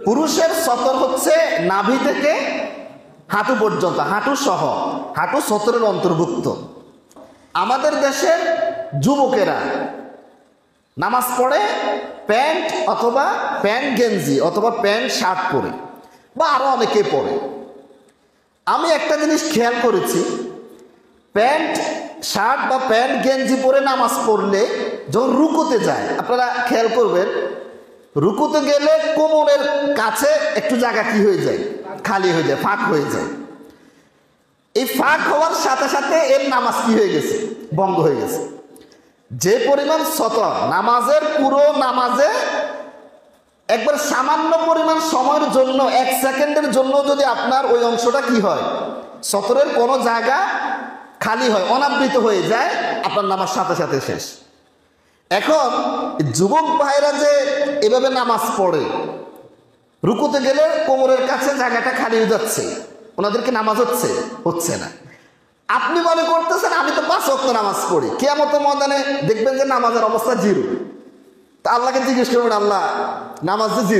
পুরুষের সতর হচ্ছে নাভি থেকে হাঁটু পর্যন্ত, হাঁটু সহ, হাঁটু সতরের অন্তর্ভুক্ত। আমাদের দেশের যুবকেরা নামাজ পড়ে প্যান্ট অথবা প্যান্ট গেঞ্জি অথবা প্যান্ট শার্ট পরে, বা আরো অনেকে পরে। আমি একটা জিনিস খেয়াল করেছি, প্যান্ট শার্ট বা প্যান্ট গেঞ্জি পরে নামাজ পড়লে যখন রুকুতে যায়, আপনারা খেয়াল করবেন, রুকুতে গেলে কোমরের কাছে একটু জায়গা কি হয়ে যায়, খালি হয়ে যায়, ফাঁক হয়ে যায়। এই ফাঁক হওয়ার সাথে সাথে এর নামাজ কি হয়ে গেছে, বন্ধ হয়ে গেছে। যে পরিমাণ সতর নামাজের, পুরো নামাজে একবার সামান্য পরিমাণ সময়ের জন্য, 1 সেকেন্ডের জন্য যদি আপনার ওই অংশটা কি হয়, সতরের কোনো জায়গা খালি হয়, অনাবৃত হয়ে যায়, আপনার নামাজ সাথে সাথে শেষ। এখন যুবক ভাইরা যে এভাবে নামাজ পড়ে, রুকুতে গেলে কোমরের কাছে জায়গাটা খালি হয়ে যাচ্ছে, ওনাদেরকে নামাজ হচ্ছে না। আপনি মনে করতেছেন আমি তো 5 ওয়াক্ত নামাজ পড়ি, কিয়ামতের ময়দানে দেখবেন যে নামাজের অবস্থা জিরো। তা আল্লাহকে জিজ্ঞেস করবেন, আল্লাহ নামাজ যে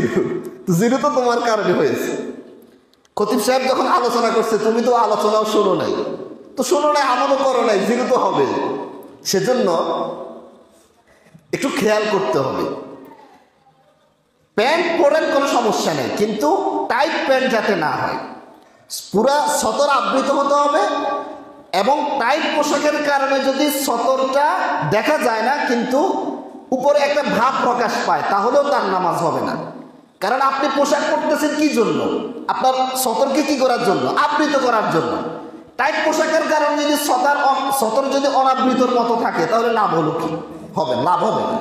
জিরো তো তোমার কারণে হয়েছে। খতিব সাহেব যখন আলোচনা করছে, তুমি তো আলোচনাও শোনো নাই, তো শোনো নাই, আমলও করো নাই, জিরো তো হবে। সেজন্য একটু খেয়াল করতে হবে। প্যান্ট পরেন কোনো সমস্যা নেই, কিন্তু টাইট প্যান্ট যাতে না হয়, পুরা সতর আবৃত হতে হবে। এবং টাইট পোশাকের কারণে যদি সতরটা দেখা যায় না কিন্তু উপরে একটা ভাব প্রকাশ পায়, তাহলেও তার নামাজ হবে না। কারণ আপনি পোশাক পরতেছেন কি জন্য, আপনার সতরকে কি করার জন্য, আবৃত করার জন্য। টাইট পোশাকের কারণে যদি সতর যদি অনাবৃতর মতো থাকে, তাহলে লাভ হলো কি, হবে লাভ হবে না।